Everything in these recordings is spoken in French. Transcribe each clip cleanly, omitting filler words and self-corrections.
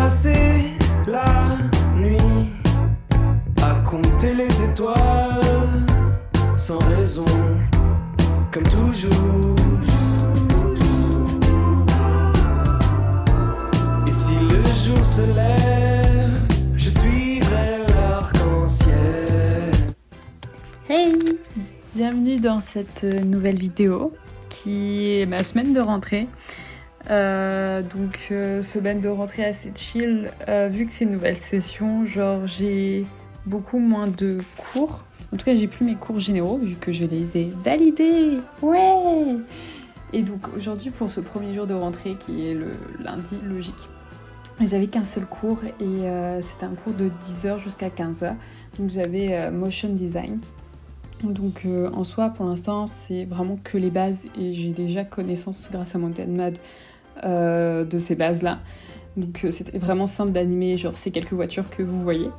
passer la nuit à compter les étoiles sans raison, comme toujours. Et si le jour se lève, je suivrai l'arc-en-ciel. Hey! Bienvenue dans cette nouvelle vidéo qui est ma semaine de rentrée. Semaine de rentrée assez chill, vu que c'est une nouvelle session, genre j'ai beaucoup moins de cours. En tout cas, j'ai plus mes cours généraux vu que je les ai validés. Ouais! Et donc aujourd'hui, pour ce premier jour de rentrée qui est le lundi, logique, j'avais qu'un seul cours et c'était un cours de 10h jusqu'à 15h. Donc j'avais motion design. Donc en soi, pour l'instant, c'est vraiment que les bases et j'ai déjà connaissance grâce à mon TEDMAD de ces bases-là. Donc c'était vraiment simple d'animer genre ces quelques voitures que vous voyez.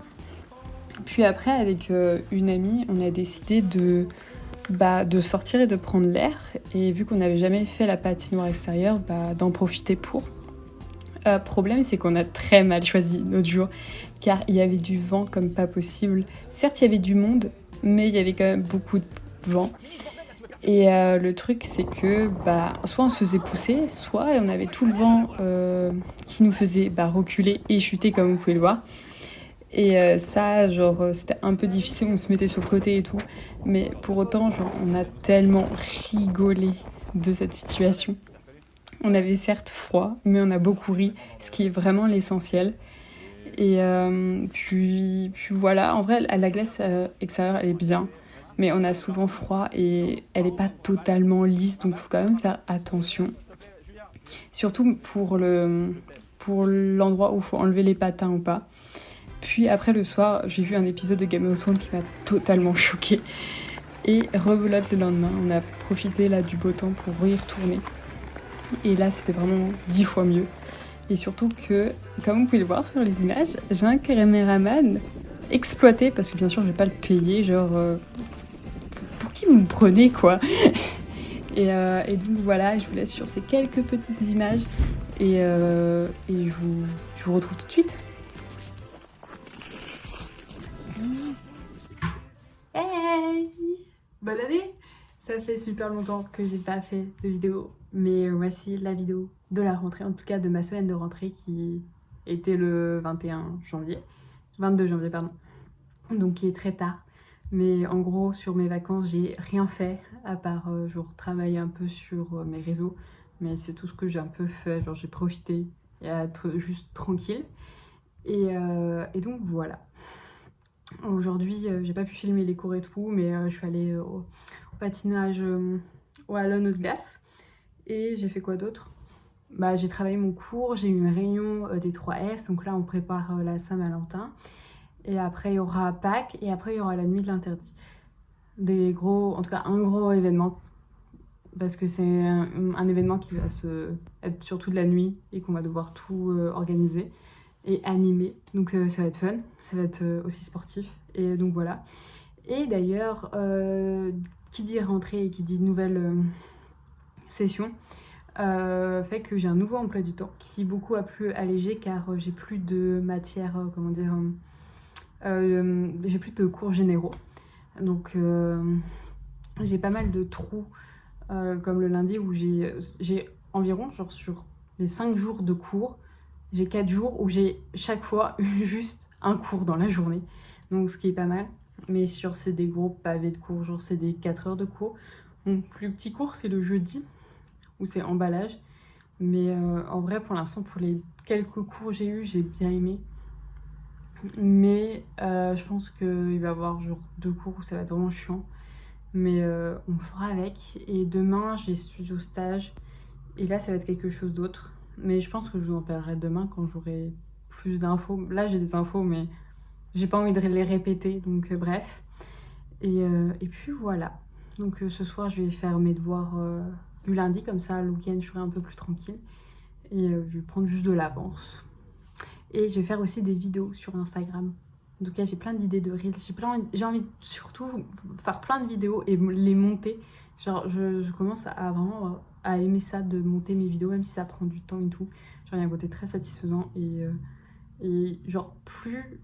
Puis après, avec une amie, on a décidé de sortir et de prendre l'air. Et vu qu'on n'avait jamais fait la patinoire extérieure, d'en profiter pour. Problème, c'est qu'on a très mal choisi notre jour, car il y avait du vent comme pas possible. Certes, il y avait du monde, mais il y avait quand même beaucoup de vent. Et le truc, c'est que soit on se faisait pousser, soit on avait tout le vent qui nous faisait reculer et chuter, comme vous pouvez le voir. Et c'était un peu difficile, on se mettait sur le côté et tout. Mais pour autant, on a tellement rigolé de cette situation. On avait certes froid, mais on a beaucoup ri, ce qui est vraiment l'essentiel. Et puis voilà, en vrai, la glace extérieure, elle est bien. Mais on a souvent froid et elle n'est pas totalement lisse, donc il faut quand même faire attention. Surtout pour l'endroit où il faut enlever les patins ou pas. Puis après le soir, j'ai vu un épisode de Game of Thrones qui m'a totalement choquée. Et rebelote le lendemain, on a profité là du beau temps pour y retourner. Et là, c'était vraiment 10 fois mieux. Et surtout que, comme vous pouvez le voir sur les images, j'ai un caméraman exploité, parce que bien sûr, je vais pas le payer, pour qui vous me prenez, quoi. Et donc voilà, je vous laisse sur ces quelques petites images, et je vous retrouve tout de suite. Hey! Bonne année! Ça fait super longtemps que j'ai pas fait de vidéo, mais voici la vidéo de la rentrée, en tout cas de ma semaine de rentrée qui était le 22 janvier, pardon. Donc qui est très tard. Mais en gros, sur mes vacances, j'ai rien fait à part travailler un peu sur mes réseaux. Mais c'est tout ce que j'ai un peu fait, j'ai profité et être juste tranquille. Et donc voilà. Aujourd'hui, j'ai pas pu filmer les cours et tout, mais je suis allée au patinage au Allon de glace. Et j'ai fait quoi d'autre ? J'ai travaillé mon cours, j'ai eu une réunion des 3S, donc là on prépare la Saint-Valentin. Et après il y aura Pâques, et après il y aura la nuit de l'interdit. Un gros événement, parce que c'est un événement qui va être surtout de la nuit et qu'on va devoir tout organiser et animer. Donc ça va être fun, ça va être aussi sportif, et donc voilà. Et d'ailleurs, qui dit rentrée et qui dit nouvelle session, fait que j'ai un nouveau emploi du temps qui est beaucoup plus allégé, car j'ai plus de matière, j'ai plus de cours généraux. Donc j'ai pas mal de trous, comme le lundi où j'ai environ, sur les 5 jours de cours, j'ai 4 jours où j'ai chaque fois juste un cours dans la journée. Donc ce qui est pas mal. Mais c'est des gros pavés de cours, c'est des 4 heures de cours. Mon plus petit cours, c'est le jeudi, où c'est emballage. Mais en vrai, pour l'instant, pour les quelques cours que j'ai eu, j'ai bien aimé. Mais je pense qu'il va y avoir 2 cours où ça va être vraiment chiant. Mais on fera avec. Et demain, j'ai studio stage. Et là, ça va être quelque chose d'autre. Mais je pense que je vous en parlerai demain quand j'aurai plus d'infos. Là, j'ai des infos, mais j'ai pas envie de les répéter. Donc bref. Et puis voilà. Donc ce soir, je vais faire mes devoirs du lundi. Comme ça, le week-end, je serai un peu plus tranquille. Et je vais prendre juste de l'avance. Et je vais faire aussi des vidéos sur Instagram. En tout cas, j'ai plein d'idées de reels. J'ai envie surtout faire plein de vidéos et les monter. Je commence à vraiment à aimer ça, de monter mes vidéos, même si ça prend du temps et tout. Il y a un côté très satisfaisant. Et Et genre plus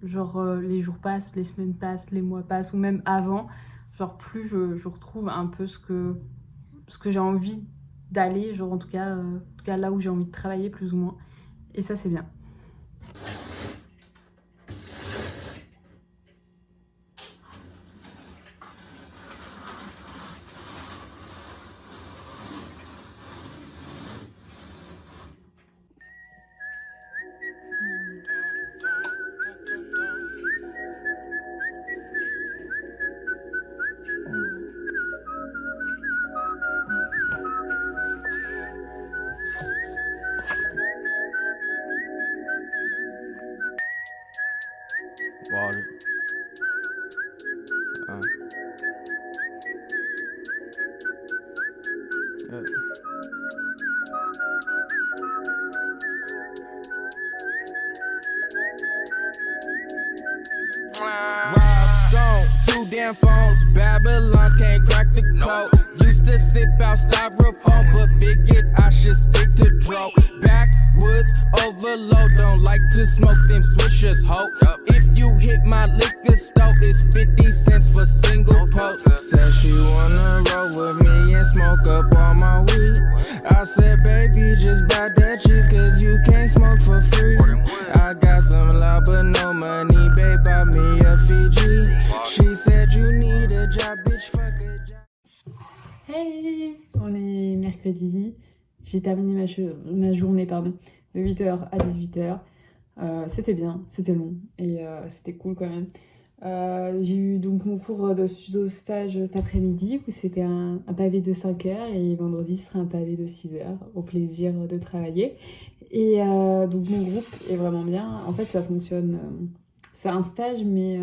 les jours passent, les semaines passent, les mois passent, ou même avant, genre plus je retrouve un peu ce que j'ai envie d'aller, genre en tout cas là où j'ai envie de travailler plus ou moins. Et ça c'est bien. Water. Yeah. Rob Stone, 2 damn phones, Babylons can't crack the code. Used to sip out styrofoam, but figured I should stick to dro. Backwoods overload, don't like to smoke them swishers, ho. If you hit my liquor store, it's 50 cents for single post. Said she wanna roll with me and smoke up all my weed. I said, baby, just buy that cheese, cause you can't smoke for free. I got some love, but no money, babe, buy me a Fiji. She said, you need a job, bitch, fuck a job. Hey, on est mercredi. J'ai terminé ma journée de 8h à 18h. C'était bien, c'était long et c'était cool quand même. J'ai eu donc mon cours de studio-stage cet après-midi où c'était un pavé de 5h et vendredi ce sera un pavé de 6h. Au plaisir de travailler. Et donc mon groupe est vraiment bien. En fait, ça fonctionne. C'est un stage, mais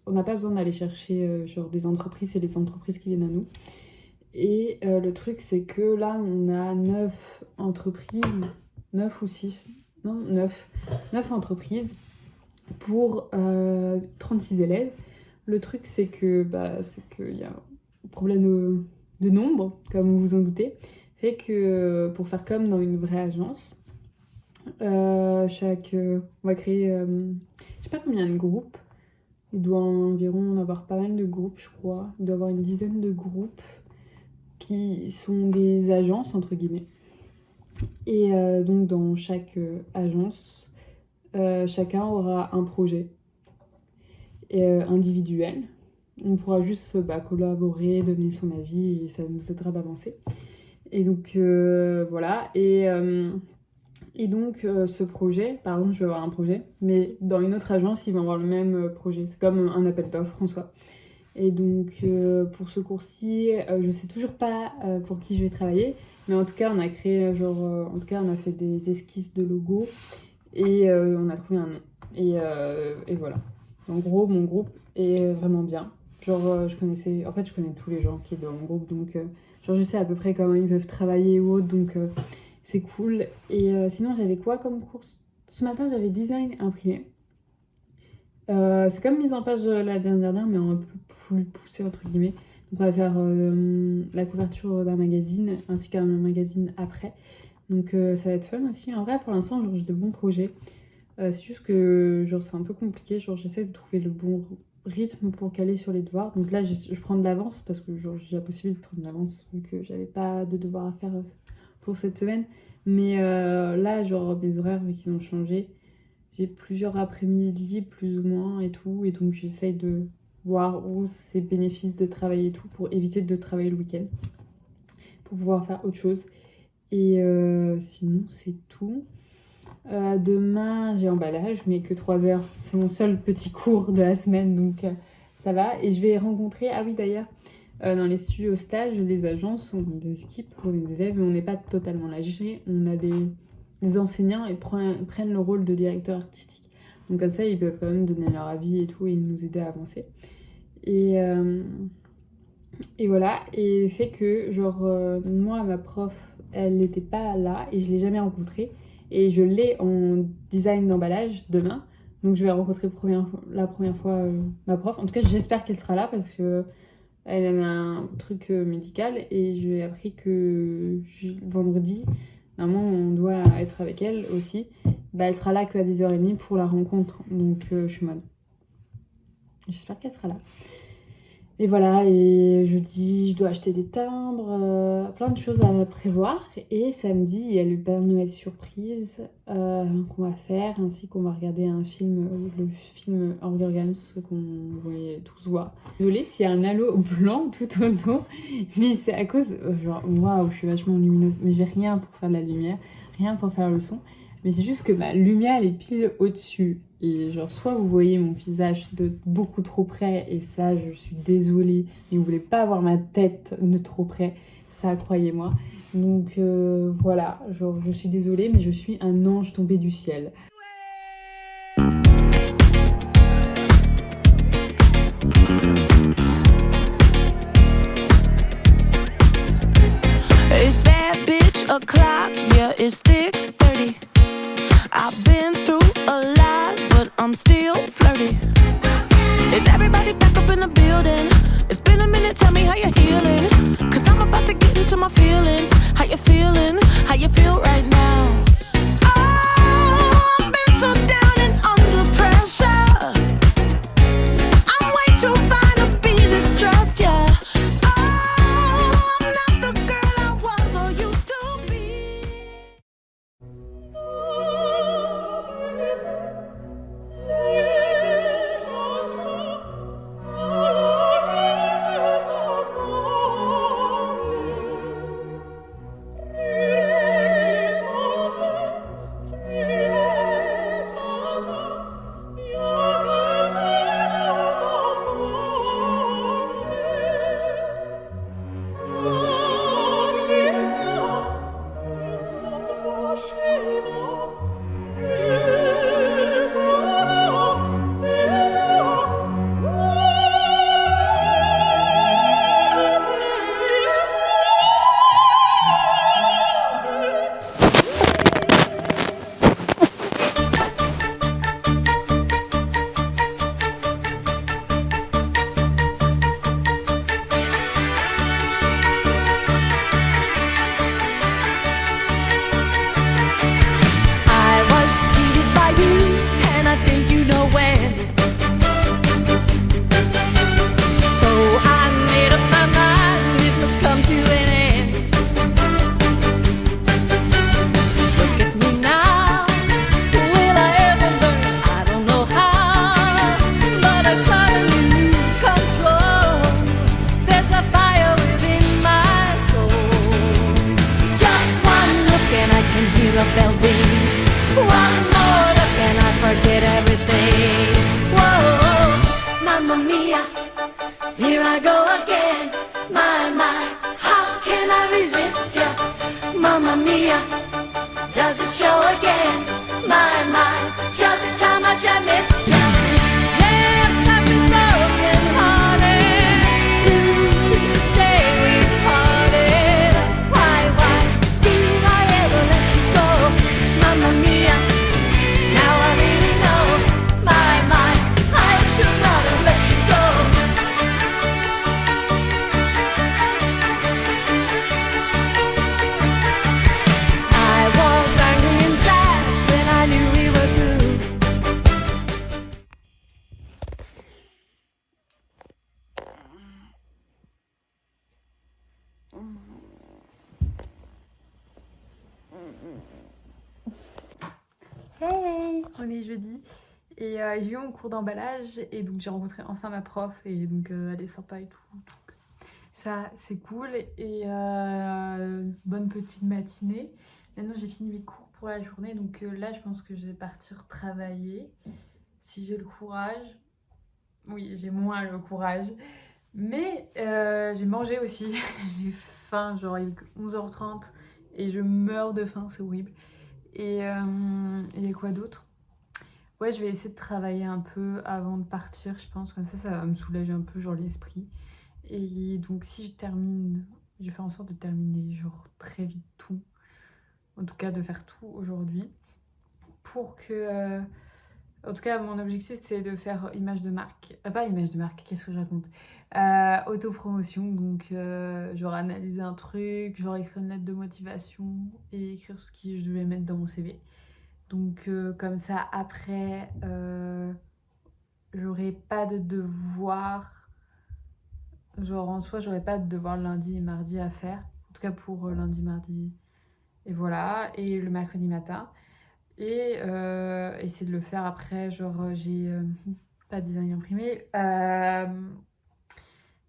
on n'a pas besoin d'aller chercher genre des entreprises, c'est les entreprises qui viennent à nous. Et le truc, c'est que là, on a 9 entreprises, 9 ou 6, non, 9 entreprises pour 36 élèves. Le truc, c'est qu'il y a un problème de nombre, comme vous vous en doutez, fait que pour faire comme dans une vraie agence, on va créer, je sais pas combien de groupes, il doit environ avoir pas mal de groupes, je crois, il doit y avoir une dizaine de groupes qui sont des agences, entre guillemets. Et donc, dans chaque agence, chacun aura un projet individuel. On pourra juste collaborer, donner son avis et ça nous aidera d'avancer. Et donc, voilà. Et donc, ce projet, par exemple, je vais avoir un projet, mais dans une autre agence, ils vont avoir le même projet. C'est comme un appel d'offres en soi. Et donc, pour ce cours-ci, je sais toujours pas pour qui je vais travailler, mais en tout cas, on a créé, en tout cas, on a fait des esquisses de logo et on a trouvé un nom. Et voilà. En gros, mon groupe est vraiment bien. Je connais tous les gens qui sont dans mon groupe, donc je sais à peu près comment ils peuvent travailler ou autre, donc c'est cool. Et sinon, j'avais quoi comme cours? Ce matin, j'avais design imprimé. C'est comme mise en page la dernière, mais un peu plus poussé entre guillemets. Donc on va faire la couverture d'un magazine ainsi qu'un magazine après. Donc ça va être fun aussi. En vrai, pour l'instant, j'ai de bons projets. C'est juste que c'est un peu compliqué. J'essaie de trouver le bon rythme pour caler sur les devoirs. Donc là, je prends de l'avance parce que j'ai la possibilité de prendre de l'avance vu que j'avais pas de devoirs à faire pour cette semaine. Mais là, mes horaires, vu qu'ils ont changé, j'ai plusieurs après-midi libres, plus ou moins, et tout. Et donc, j'essaye de voir où c'est bénéfice de travailler et tout pour éviter de travailler le week-end. Pour pouvoir faire autre chose. Et sinon, c'est tout. Demain, j'ai emballage, mais que 3 heures. C'est mon seul petit cours de la semaine, donc ça va. Et je vais rencontrer, ah oui d'ailleurs, dans les studios stage, les agences, on a des équipes, on a des élèves, mais on n'est pas totalement lâchés. On a des enseignants et prennent le rôle de directeur artistique. Donc comme ça, ils peuvent quand même donner leur avis et tout et nous aider à avancer. Et voilà, et le fait que moi, ma prof, elle n'était pas là et je l'ai jamais rencontrée. Et je l'ai en design d'emballage demain. Donc je vais rencontrer la première fois ma prof. En tout cas, j'espère qu'elle sera là parce que elle avait un truc médical. Et j'ai appris que vendredi, normalement, on doit être avec elle aussi. bah, elle sera là qu'à 10h30 pour la rencontre. Donc je suis en mode, j'espère qu'elle sera là. Et voilà, et jeudi, je dois acheter des timbres, plein de choses à prévoir. Et samedi, il y a le Père Noël surprise qu'on va faire, ainsi qu'on va regarder un film, le film Hunger Games, qu'on voulait tous voir. Désolée s'il y a un halo blanc tout autour, mais c'est à cause, genre, waouh, je suis vachement lumineuse, mais j'ai rien pour faire de la lumière, rien pour faire le son. Mais c'est juste que ma lumière, elle est pile au-dessus. Et genre, soit vous voyez mon visage de beaucoup trop près, et ça, je suis désolée, mais vous voulez pas voir ma tête de trop près, ça, croyez-moi. Donc voilà, genre, je suis désolée, mais je suis un ange tombé du ciel. It's bad bitch o'clock, yeah, it's thick 30. I've been through a lot, but I'm still flirty. Is everybody back up in the building? It's been a minute, tell me how you're healing. Cause I'm about to get into my feelings. How you feeling? How you feel right now? Oh, I've been so down and under pressure. I'm way too fine to be distressed, yeah. Oh, I'm not the girl I was or used to be. Hey, on est jeudi et j'ai eu mon cours d'emballage et donc j'ai rencontré enfin ma prof et donc elle est sympa et tout. Donc, ça c'est cool et bonne petite matinée. Maintenant j'ai fini mes cours pour la journée donc là je pense que je vais partir travailler si j'ai le courage. Oui, j'ai moins le courage. Mais j'ai mangé aussi, j'ai faim, genre il est 11h30 et je meurs de faim, c'est horrible. Et quoi d'autre? Ouais, je vais essayer de travailler un peu avant de partir, je pense, comme ça va me soulager un peu, genre l'esprit. Et donc si je termine, je vais faire en sorte de terminer genre très vite tout, en tout cas de faire tout aujourd'hui, pour que... En tout cas, mon objectif, c'est de faire image de marque. Pas image de marque, qu'est-ce que je raconte? Autopromotion, donc genre analyser un truc, genre écrire une lettre de motivation et écrire ce que je devais mettre dans mon CV. Donc comme ça après j'aurai pas de devoir, genre en soi j'aurai pas de devoir lundi et mardi à faire, en tout cas pour lundi, mardi et voilà, et le mercredi matin. Et essayer de le faire après, genre j'ai pas design imprimé,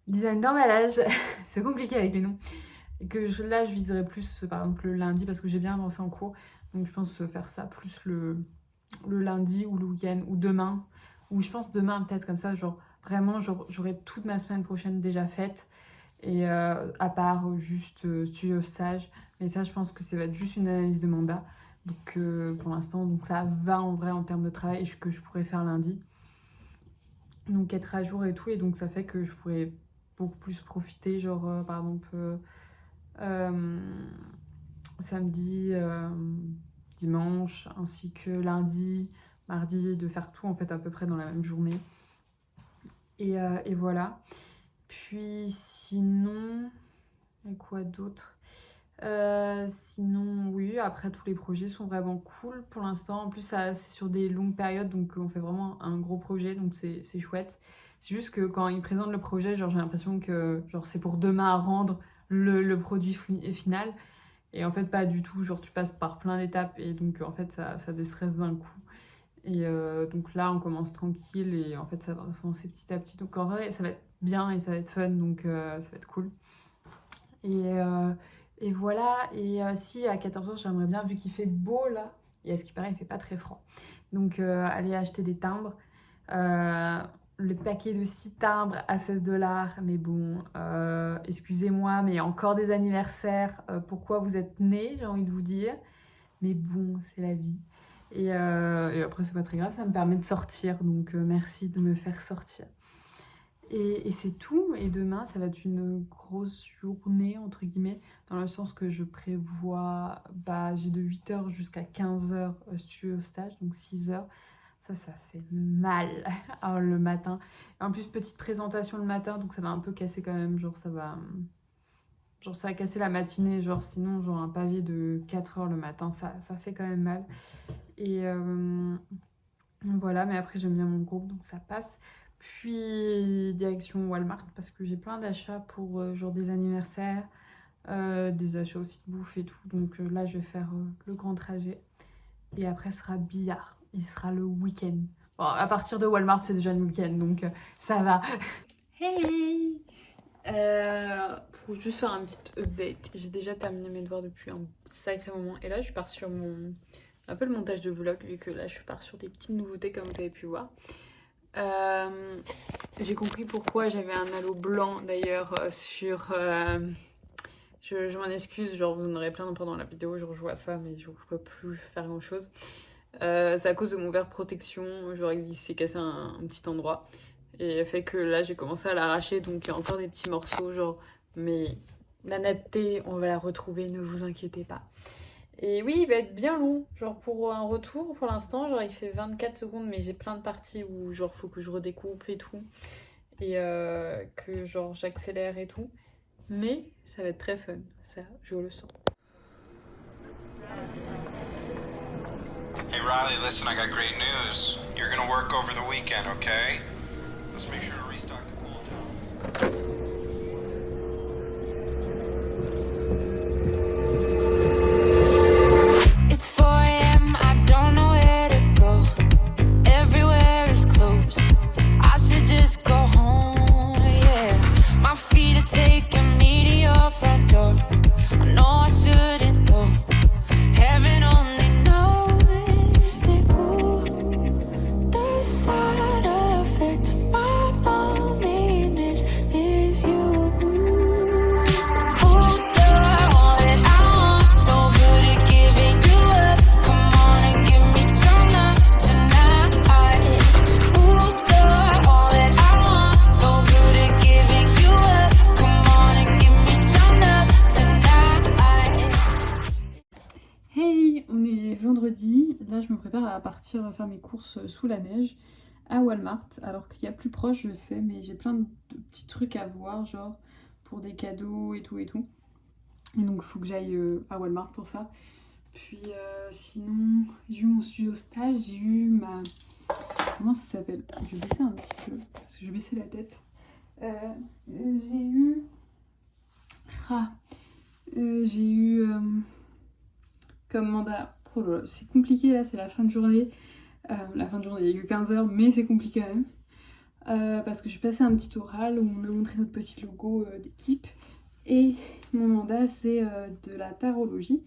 design d'emballage, c'est compliqué avec les noms. Et que là je viserais plus par exemple le lundi parce que j'ai bien avancé en cours, donc je pense faire ça plus le lundi ou le week-end ou demain, ou je pense demain peut-être comme ça, genre vraiment j'aurai toute ma semaine prochaine déjà faite, et à part juste studio stage, mais ça je pense que ça va être juste une analyse de mandat, donc pour l'instant donc ça va en vrai en termes de travail que je pourrais faire lundi, donc être à jour et tout, et donc ça fait que je pourrais beaucoup plus profiter, genre par exemple samedi, dimanche, ainsi que lundi, mardi, de faire tout en fait à peu près dans la même journée. Et voilà. Puis sinon, et quoi d'autre? Sinon, oui, après tous les projets sont vraiment cool pour l'instant. En plus, c'est sur des longues périodes, donc on fait vraiment un gros projet, donc c'est chouette. C'est juste que quand ils présentent le projet, genre j'ai l'impression que genre c'est pour demain à rendre le produit final. Et en fait, pas du tout. Genre, tu passes par plein d'étapes et donc en fait, ça déstresse d'un coup. Et donc là, on commence tranquille et en fait, ça va avancer petit à petit. Donc en vrai, ça va être bien et ça va être fun, donc ça va être cool. Et voilà. Et si à 14h, j'aimerais bien, vu qu'il fait beau là, et à ce qui paraît, il fait pas très froid. Donc aller acheter des timbres. Le paquet de 6 timbres à 16$, mais bon, excusez-moi, mais encore des anniversaires, pourquoi vous êtes nés, j'ai envie de vous dire, mais bon, c'est la vie, et après c'est pas très grave, ça me permet de sortir, donc merci de me faire sortir, et c'est tout. Et demain ça va être une grosse journée entre guillemets, dans le sens que je prévois, j'ai de 8h jusqu'à 15h studio stage, donc 6h. Ça fait mal le matin. Et en plus, petite présentation le matin, donc ça va un peu casser quand même. Genre, ça va casser la matinée. Genre, sinon, genre un pavé de 4h le matin, ça fait quand même mal. Et voilà, mais après, j'aime bien mon groupe, donc ça passe. Puis, direction Walmart, parce que j'ai plein d'achats pour genre des anniversaires, des achats aussi de bouffe et tout. Donc là, je vais faire le grand trajet. Et après, ce sera billard. Il sera le week-end. Bon, à partir de Walmart, c'est déjà le week-end, donc ça va. Hey! Pour juste faire un petit update, j'ai déjà terminé mes devoirs depuis un sacré moment. Et là, je pars sur un peu le montage de vlog, vu que là, je pars sur des petites nouveautés, comme vous avez pu voir. J'ai compris pourquoi j'avais un halo blanc, d'ailleurs, sur... Je m'en excuse, genre vous en aurez plein pendant la vidéo, genre je vois ça, mais je peux plus faire grand chose. C'est à cause de mon verre protection, genre il s'est cassé un petit endroit. Et fait que là j'ai commencé à l'arracher, donc il y a encore des petits morceaux, genre. Mais la netteté, on va la retrouver, ne vous inquiétez pas. Et oui, il va être bien long, genre pour un retour pour l'instant, genre il fait 24 secondes, mais j'ai plein de parties où genre faut que je redécoupe et tout. Et que genre j'accélère et tout. Mais ça va être très fun, ça, je le sens. Hey Riley, listen, I got great news. You're gonna work over the weekend, okay? Let's make sure to restock the cool towels. It's 4 a.m., I don't know where to go. Everywhere is closed. I should just go home, yeah. My feet are taking me to your front door. I know I shouldn't go. Heaven only knows that, ooh, the side effect to my loneliness is you. Ooh, you're all that I want. No good at giving you up. Come on and give me some love tonight. Ooh, you're all that I want. No good at giving you up. Come on and give me some love tonight. Hey, on est vendredi, là je me prépare à partir faire mes courses sous la neige à Walmart, alors qu'il y a plus proche, je sais, mais j'ai plein de petits trucs à voir, genre pour des cadeaux et tout et tout. Et donc il faut que j'aille à Walmart pour ça. Puis sinon, j'ai eu mon studio stage, j'ai eu ma... Comment ça s'appelle? Je vais baisser un petit peu, parce que je vais baisser la tête. J'ai eu... j'ai eu comme mandat... Oh là là, c'est compliqué là, c'est la fin de journée. La fin de journée, il n'y a que 15 h, mais c'est compliqué quand même. Parce que je suis passée un petit oral où on m'a montré notre petit logo d'équipe. Et mon mandat, c'est de la tarologie.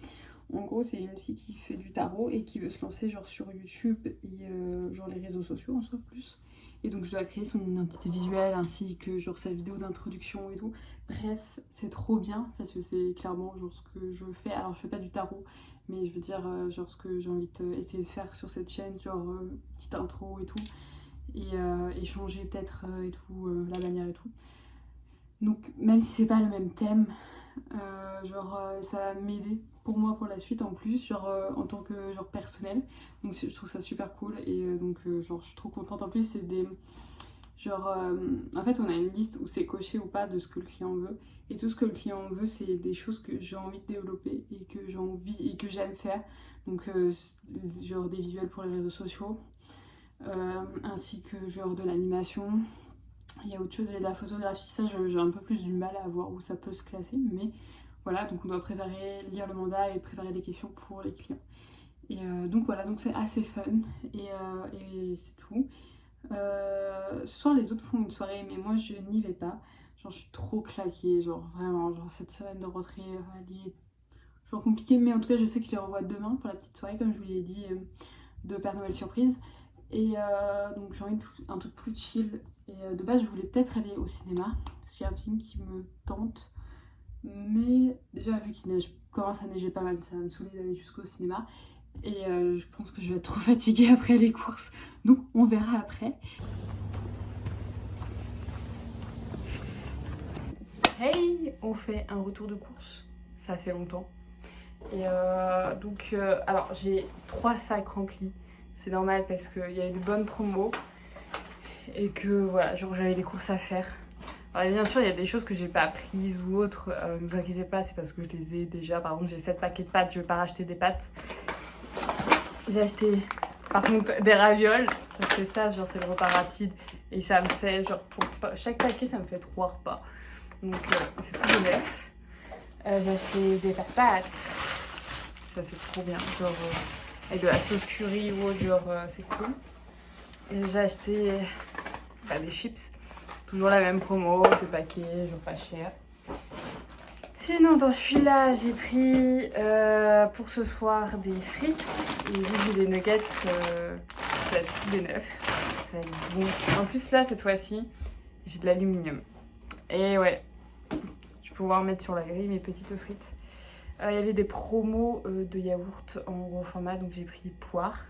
En gros, c'est une fille qui fait du tarot et qui veut se lancer genre sur YouTube et genre les réseaux sociaux en soi plus. Et donc je dois créer son identité visuelle ainsi que genre sa vidéo d'introduction et tout. Bref, c'est trop bien parce que c'est clairement genre ce que je fais. Alors je fais pas du tarot, mais je veux dire genre ce que j'ai envie d'essayer de faire sur cette chaîne, genre petite intro et tout. Et changer peut-être et tout, la manière et tout. Donc même si c'est pas le même thème, ça va m'aider pour moi pour la suite en plus, en tant que genre personnel. Donc je trouve ça super cool et donc je suis trop contente. En plus c'est des en fait on a une liste où c'est coché ou pas de ce que le client veut, et tout ce que le client veut c'est des choses que j'ai envie de développer et que j'ai envie et que j'aime faire. Donc genre des visuels pour les réseaux sociaux, ainsi que genre de l'animation. Il y a autre chose, il y a de la photographie, ça j'ai un peu plus du mal à voir où ça peut se classer, mais voilà, donc on doit lire le mandat et préparer des questions pour les clients. Et donc voilà, donc c'est assez fun et c'est tout. Ce soir les autres font une soirée, mais moi je n'y vais pas. Genre je suis trop claquée, genre vraiment, genre cette semaine de rentrée, elle est genre compliquée, mais en tout cas je sais que je les revois demain pour la petite soirée, comme je vous l'ai dit, de Père Noël surprise. Et donc j'ai envie un truc plus chill. Et de base je voulais peut-être aller au cinéma, parce qu'il y a un film qui me tente. Mais déjà vu qu'il commence à neiger pas mal, ça va me saouler d'aller jusqu'au cinéma. Et je pense que je vais être trop fatiguée après les courses. Donc on verra après. Hey, on fait un retour de course. Ça fait longtemps. Et alors j'ai 3 sacs remplis. C'est normal parce qu'il y a eu de bonnes promos. Et que voilà, genre j'avais des courses à faire. Alors bien sûr il y a des choses que j'ai pas prises ou autres, ne vous inquiétez pas, c'est parce que je les ai déjà. Par exemple j'ai 7 paquets de pâtes, je vais pas racheter des pâtes. J'ai acheté par contre des ravioles, parce que ça genre c'est le repas rapide. Et ça me fait genre, pour chaque paquet ça me fait 3 repas. Donc c'est tout de neuf. J'ai acheté des pâtes, ça c'est trop bien, genre avec de la sauce curry ou autre, genre c'est cool. Et j'ai acheté des chips, toujours la même promo, 2 paquets, genre pas cher. Sinon dans celui-là j'ai pris pour ce soir des frites, et vu que j'ai des nuggets, ça va être des neufs, ça va être bon. En plus là cette fois-ci j'ai de l'aluminium, et ouais, je vais pouvoir mettre sur la grille mes petites frites. Il y avait des promos de yaourt en gros format, donc j'ai pris poire.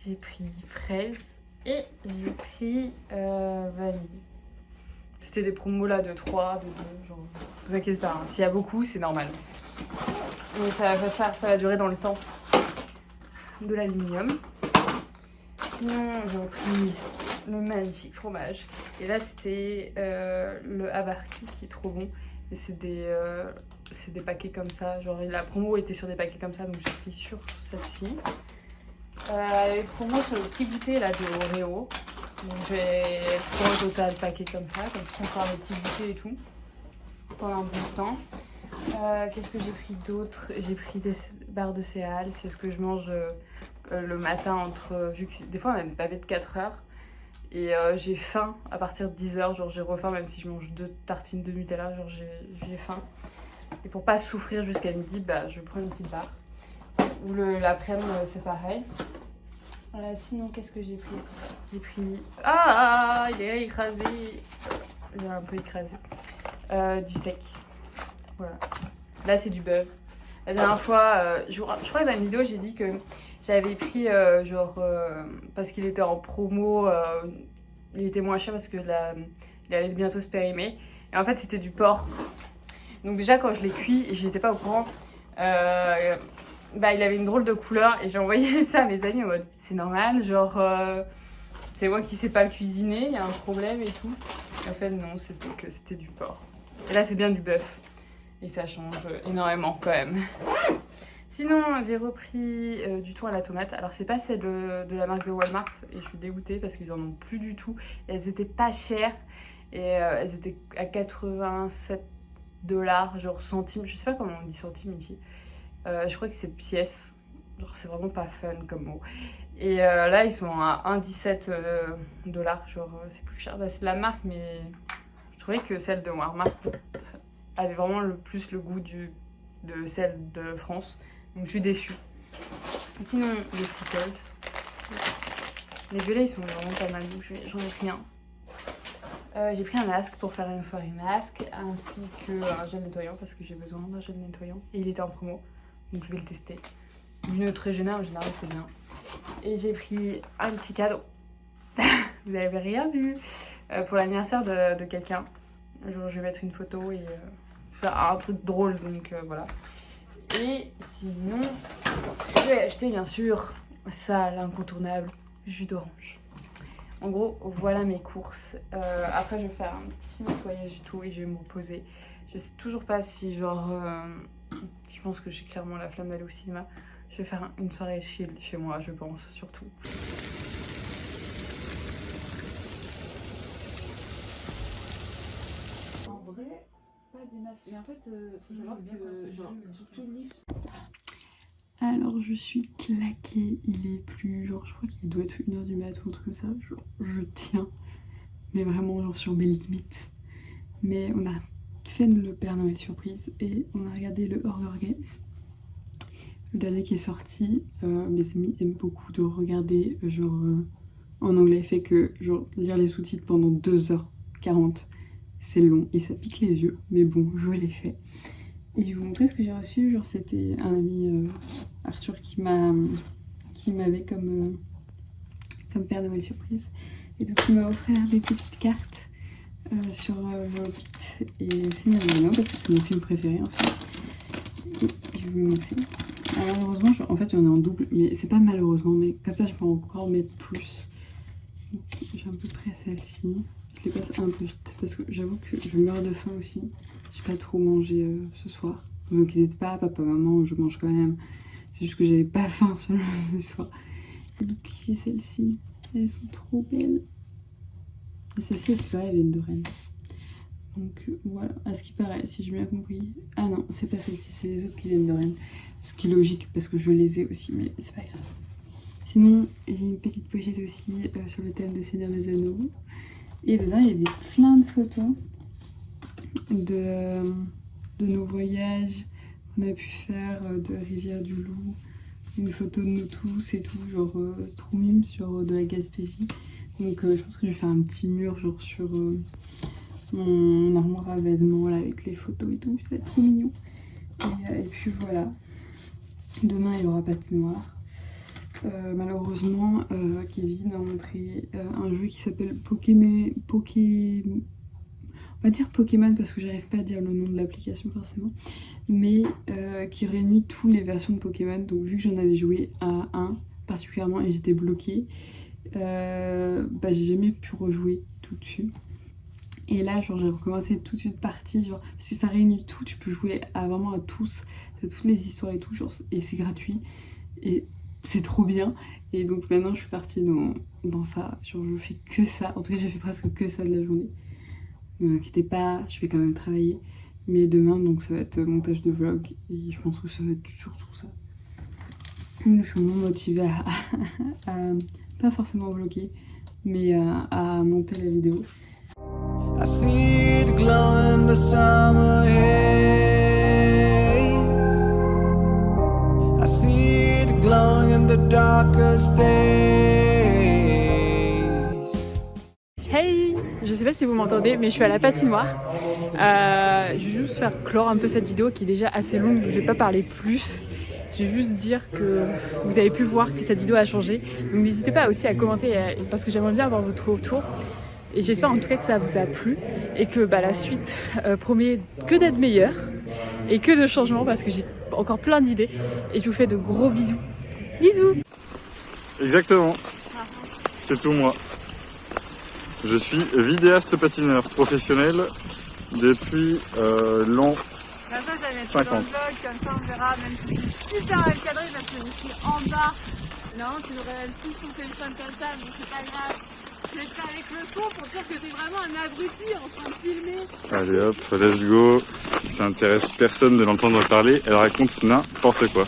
J'ai pris fraise et j'ai pris vanille. C'était des promos là de 3, de 2, genre, vous inquiétez pas, hein. S'il y a beaucoup, c'est normal. Mais ça va durer dans le temps. De l'aluminium. Sinon, j'ai pris le magnifique fromage. Et là, c'était le Havarti qui est trop bon. Et c'est des paquets comme ça. Genre, la promo était sur des paquets comme ça, donc j'ai pris sur celle-ci. Les promos sur le petit goûter là de Oreo. Donc j'ai 3 au total paquets comme ça, comme ça on fera les petits goûters et tout pendant un bon temps. Qu'est-ce que j'ai pris d'autre? J'ai pris des barres de céréales, c'est ce que je mange le matin vu que des fois on a des pavés de 4 heures et j'ai faim à partir de 10 h, genre j'ai refaim même si je mange 2 tartines de Nutella, genre j'ai faim. Et pour pas souffrir jusqu'à midi, je prends une petite barre. Ou l'après-midi c'est pareil. Sinon qu'est-ce que j'ai pris? J'ai pris... Ah, il est écrasé. Il est un peu écrasé. Du steak. Voilà. Là c'est du beurre. La dernière fois, je crois que dans une vidéo j'ai dit que j'avais pris parce qu'il était en promo, il était moins cher parce que il allait bientôt se périmer. Et en fait c'était du porc. Donc déjà quand je l'ai cuit, et je n'étais pas au courant, il avait une drôle de couleur et j'ai envoyé ça à mes amis en mode c'est normal, genre c'est moi qui sais pas le cuisiner, il y a un problème et tout. Et en fait non, c'était du porc. Et là c'est bien du bœuf et ça change énormément quand même. Sinon, j'ai repris du thon à la tomate. Alors, c'est pas celle de la marque de Walmart et je suis dégoûtée parce qu'ils en ont plus du tout. Et elles étaient pas chères et elles étaient à 87 $, genre centimes. Je sais pas comment on dit centimes ici. Je crois que c'est pièces. Genre, c'est vraiment pas fun comme mot. Et là, ils sont à 1,17 $. Genre, c'est plus cher. Bah, c'est de la marque, mais je trouvais que celle de Walmart avait vraiment plus le goût de celle de France. Donc, je suis déçue. Sinon, les Skittles. Les violets, ils sont vraiment pas mal. Donc, j'en ai pris un. J'ai pris un masque pour faire une soirée masque, ainsi qu'un gel nettoyant, parce que j'ai besoin d'un gel nettoyant. Et il était en promo, donc je vais le tester. Du Neutrogena, en général, c'est bien. Et j'ai pris un petit cadeau. Vous n'avez rien vu. Pour l'anniversaire de quelqu'un. Genre, je vais mettre une photo et ça un truc drôle, donc voilà. Et sinon, j'ai acheté bien sûr ça, l'incontournable, jus d'orange. En gros, voilà mes courses. Après, je vais faire un petit nettoyage du tout et je vais me reposer. Je sais toujours pas si genre... je pense que j'ai clairement la flemme d'aller au cinéma. Je vais faire une soirée chill chez moi, je pense, surtout. En vrai, pas des masses. Mais en fait, faut savoir que genre, tout le livre. Alors je suis claquée, il est plus, genre je crois qu'il doit être 1h du mat ou un truc comme ça, genre, je tiens, mais vraiment genre sur mes limites. Mais on a fait le Père Noël surprise et on a regardé le Hunger Games, le dernier qui est sorti. Mes amis aiment beaucoup de regarder genre en anglais, fait que genre lire les sous-titres pendant 2h40 c'est long et ça pique les yeux, mais bon je l'ai fait. Et je vais vous montrer ce que j'ai reçu. Genre c'était un ami Arthur qui m'avait comme Père Noël surprise. Et donc il m'a offert des petites cartes sur le Hobbit et Seigneur des Anneaux parce que c'est mon film préféré en fait. Et je vais vous le montrer. Alors, malheureusement, en fait il y en a en double, mais c'est pas malheureusement, mais comme ça je peux encore mettre plus. Donc j'ai à peu près celle-ci. Je les passe un peu vite parce que j'avoue que je meurs de faim aussi. J'ai pas trop mangé ce soir. Vous inquiétez pas, papa, maman, je mange quand même. C'est juste que j'avais pas faim seulement ce soir. Et donc j'ai celles-ci. Elles sont trop belles. Et celles-ci, c'est pareil, elles viennent de Rennes. Donc voilà, à ce qui paraît, si j'ai bien compris. Ah non, c'est pas celles-ci, c'est les autres qui viennent de Rennes. Ce qui est logique parce que je les ai aussi, mais c'est pas grave. Sinon, il y a une petite pochette aussi sur le thème des Seigneurs des Anneaux. Et dedans, il y avait plein de photos de nos voyages qu'on a pu faire, de Rivière-du-Loup, une photo de nous tous et tout, genre trop mime sur de la Gaspésie. Donc je pense que je vais faire un petit mur genre sur mon armoire à vêtements là, avec les photos et tout, ça va être trop mignon. Et puis voilà, demain il y aura patinoire. Malheureusement, Kevin a montré un jeu qui s'appelle on va dire Pokémon parce que j'arrive pas à dire le nom de l'application forcément, mais qui réunit toutes les versions de Pokémon. Donc vu que j'en avais joué à un particulièrement et j'étais bloquée, j'ai jamais pu rejouer tout dessus. Et là genre j'ai recommencé toute une partie genre, parce que ça réunit tout, tu peux jouer vraiment à tous, toutes les histoires et tout genre, et c'est gratuit et c'est trop bien. Et donc maintenant je suis partie dans ça, genre je fais que ça, en tout cas j'ai fait presque que ça de la journée. Ne vous inquiétez pas, je vais quand même travailler. Mais demain, donc ça va être montage de vlog. Et je pense que ça va être surtout ça. Je suis vraiment motivée à pas forcément vlogger, mais à monter la vidéo. I see the glow in the summer haze. I see the glow in the darkest days. Hey, je sais pas si vous m'entendez, mais je suis à la patinoire. Je vais juste faire clore un peu cette vidéo qui est déjà assez longue, donc je vais pas parler plus. Je vais juste dire que vous avez pu voir que cette vidéo a changé. Donc n'hésitez pas aussi à commenter parce que j'aimerais bien avoir votre retour. Et j'espère en tout cas que ça vous a plu et que la suite promet que d'être meilleure et que de changements parce que j'ai encore plein d'idées. Et je vous fais de gros bisous. Bisous! Exactement. C'est tout moi. Je suis vidéaste patineur professionnel depuis l'an Bah ça, je la mettrai dans le vlog, comme ça on verra, même si c'est super mal cadré parce que je suis en bas. Normalement, tu devrais même plus ton téléphone comme ça, mais c'est pas grave. Je vais te faire avec le son pour dire que t'es vraiment un abruti en train de filmer. Allez hop, let's go. Ça intéresse personne de l'entendre parler, elle raconte n'importe quoi.